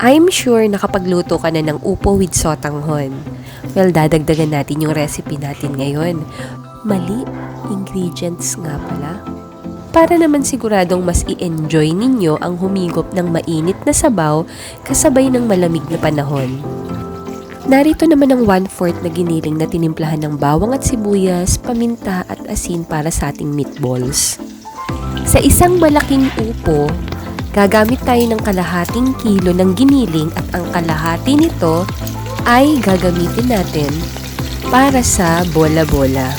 I'm sure nakapagluto ka na ng upo with sotanghon. Well, dadagdagan natin yung recipe natin ngayon. Mali, ingredients nga pala. Para naman siguradong mas i-enjoy ninyo ang humigop ng mainit na sabaw kasabay ng malamig na panahon. Narito naman ang 1/4 na giniling na tinimplahan ng bawang at sibuyas, paminta at asin para sa ating meatballs. Sa isang malaking upo, gagamit tayo ng kalahating kilo ng giniling at ang kalahati nito ay gagamitin natin para sa bola-bola.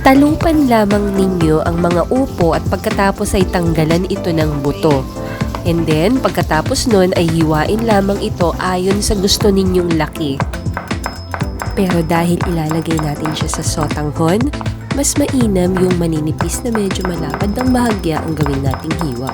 Talupan lamang ninyo ang mga upo at pagkatapos ay tanggalan ito ng buto. And then, pagkatapos nun ay hiwain lamang ito ayon sa gusto ninyong laki. Pero dahil ilalagay natin siya sa sotanghon, mas mainam yung maninipis na medyo malapad ng bahagya ang gawin nating hiwa.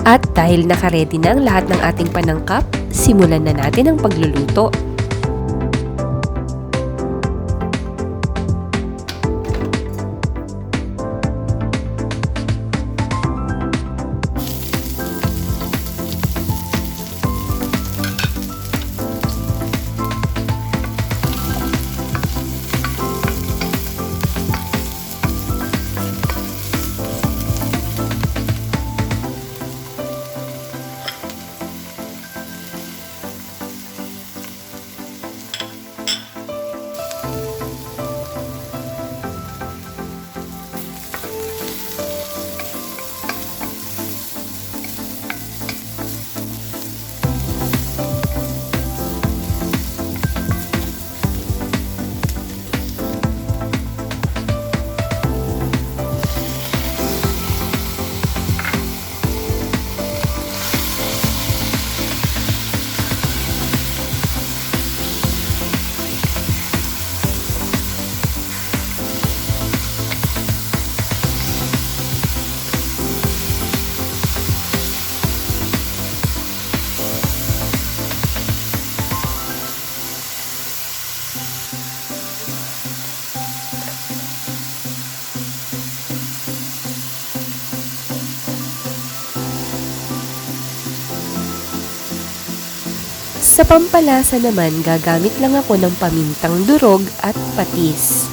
At dahil nakaredy na ang lahat ng ating panangkap, simulan na natin ang pagluluto. Sa pampalasa naman, gagamit lang ako ng pamintang durog at patis.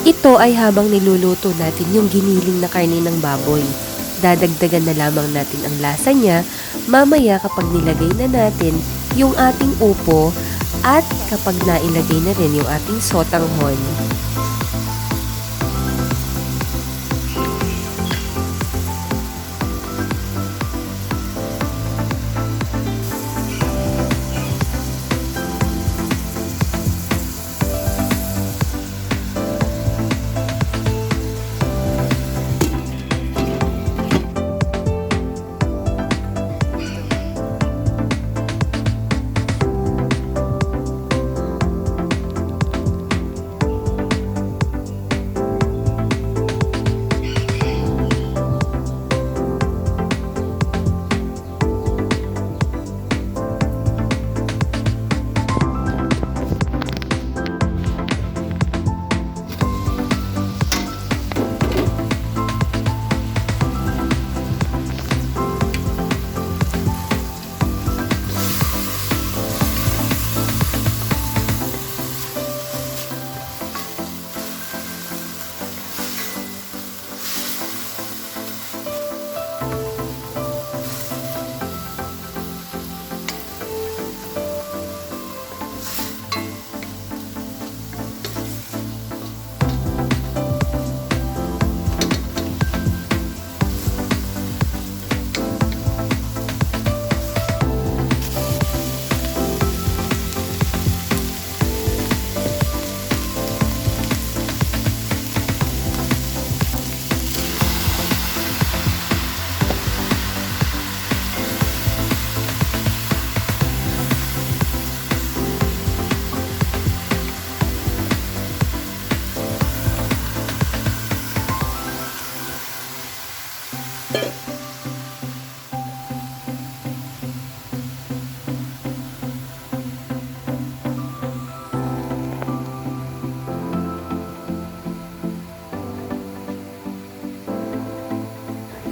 Ito ay habang niluluto natin yung giniling na karne ng baboy. Dadagdagan na lamang natin ang lasa niya mamaya kapag nilagay na natin yung ating upo at kapag nailagay na rin yung ating sotanghon.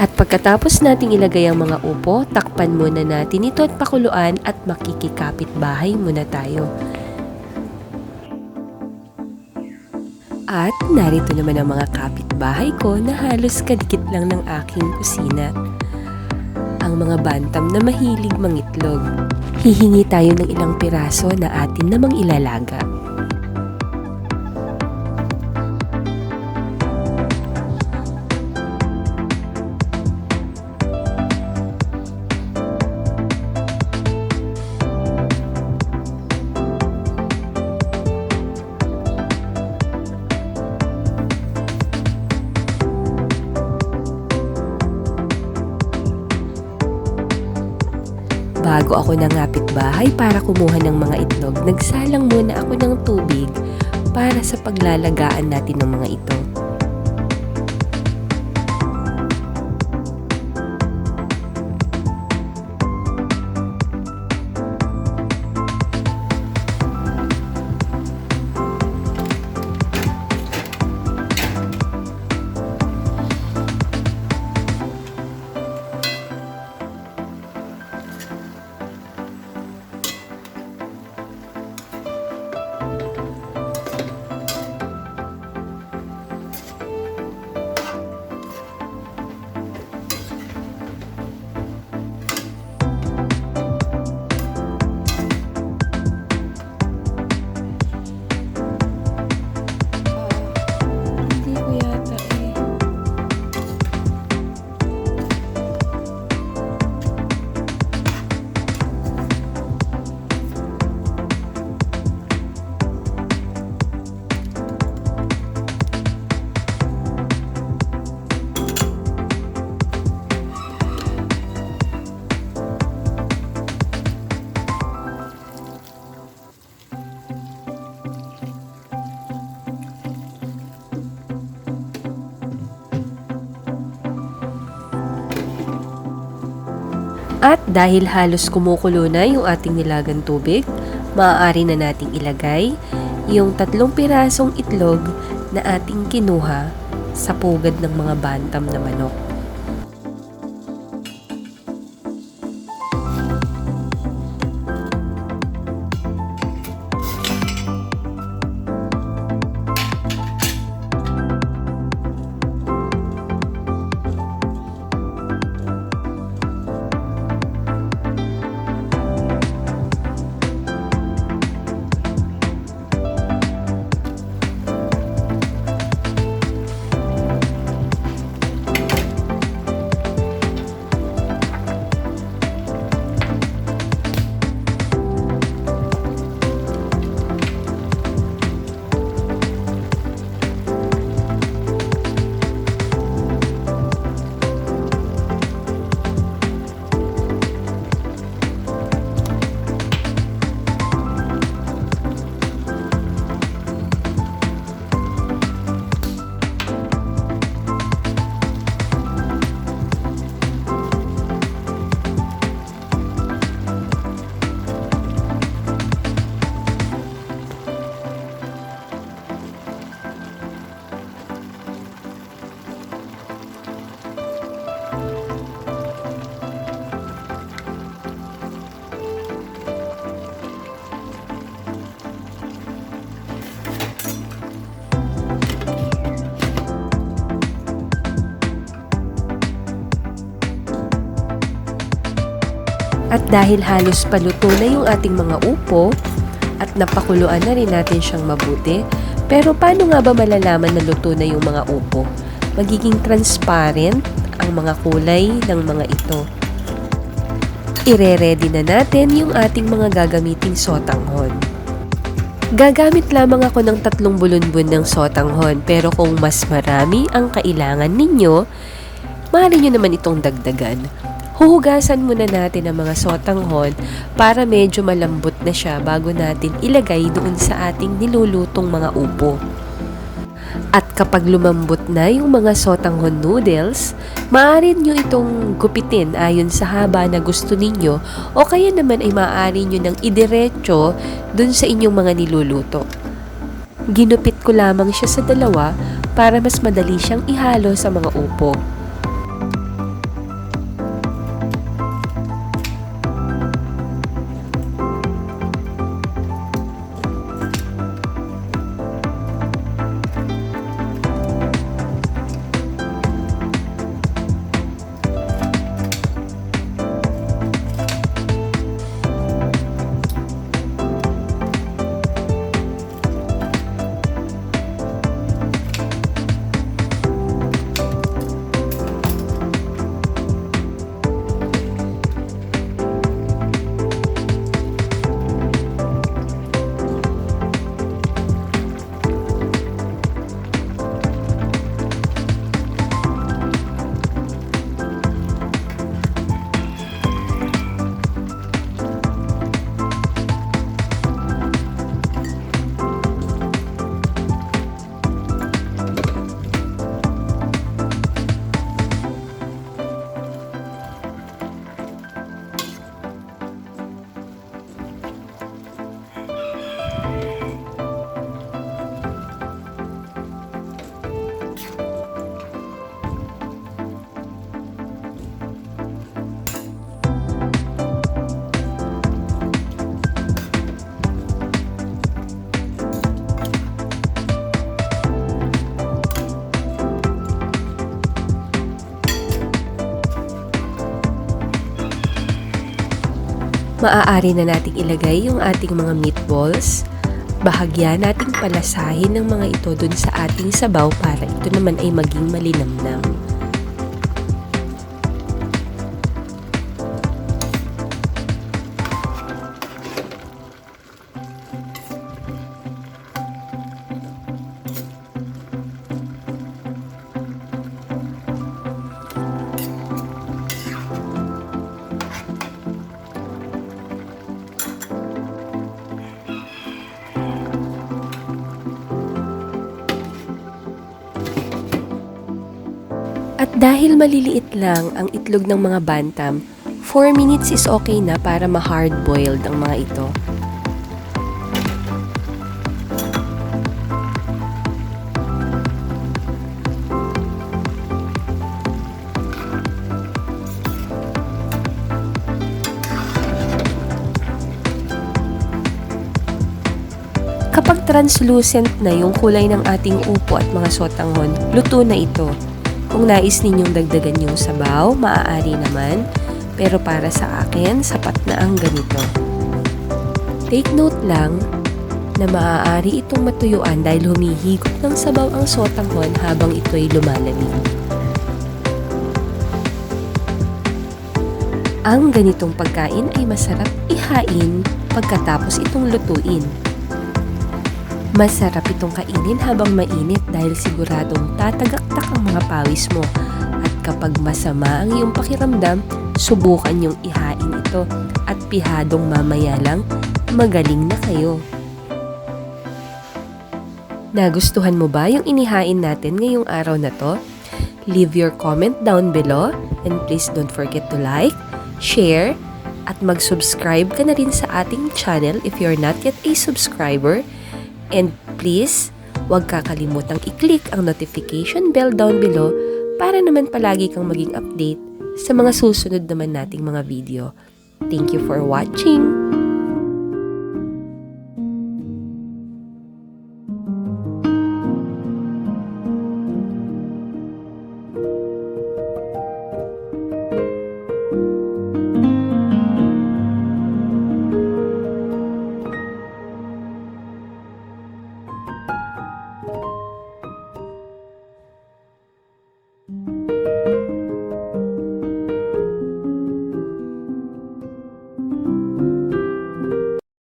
At pagkatapos nating ilagay ang mga upo, takpan muna natin ito at pakuluan at makikikapit bahay muna tayo. At narito naman ang mga kapitbahay ko na halos kadikit lang ng aking kusina. Ang mga bantam na mahilig mangitlog. Hihingi tayo ng ilang piraso na atin namang ilalaga. Bago ako nangapit bahay para kumuha ng mga itlog, nagsalang muna ako ng tubig para sa paglalagaan natin ng mga ito. At dahil halos kumukulo na yung ating nilagang tubig, maaari na nating ilagay yung 3 pirasong itlog na ating kinuha sa pugad ng mga bantam na manok. At dahil halos paluto na yung ating mga upo, at napakuluan na rin natin siyang mabuti, pero paano nga ba malalaman na luto na yung mga upo? Magiging transparent ang mga kulay ng mga ito. Ire-ready na natin yung ating mga gagamiting sotanghon. Gagamit lamang ako ng 3 bulunbun ng sotanghon, pero kung mas marami ang kailangan ninyo, maaari nyo naman itong dagdagan. Huhugasan muna natin ang mga sotanghon para medyo malambot na siya bago natin ilagay doon sa ating nilulutong mga upo. At kapag lumambot na yung mga sotanghon noodles, maaari nyo itong gupitin ayon sa haba na gusto ninyo, o kaya naman ay maaari nyo nang idiretso dun sa inyong mga niluluto. Ginupit ko lamang siya sa 2 para mas madali siyang ihalo sa mga upo. Maaari na nating ilagay yung ating mga meatballs. Bahagya nating palasahin ng mga ito dun sa ating sabaw para ito naman ay maging malinamnam. At dahil maliliit lang ang itlog ng mga bantam, 4 minutes is okay na para ma-hard-boiled ang mga ito. Kapag translucent na yung kulay ng ating upo at mga sotanghon, luto na ito. Kung nais ninyong dagdagan yung sabaw, maaari naman, pero para sa akin, sapat na ang ganito. Take note lang na maaari itong matuyuan dahil humihigop ng sabaw ang sotanghon habang ito'y lumalamig. Ang ganitong pagkain ay masarap ihain pagkatapos itong lutuin. Masarap itong kainin habang mainit dahil siguradong tatagaktak ang mga pawis mo. At kapag masama ang iyong pakiramdam, subukan yung ihain ito at pihadong mamaya lang, magaling na kayo. Nagustuhan mo ba yung inihain natin ngayong araw na to? Leave your comment down below and please don't forget to like, share, at mag-subscribe ka na rin sa ating channel if you're not yet a subscriber. And please, huwag kakalimutang i-click ang notification bell down below para naman palagi kang maging update sa mga susunod naman nating mga video. Thank you for watching!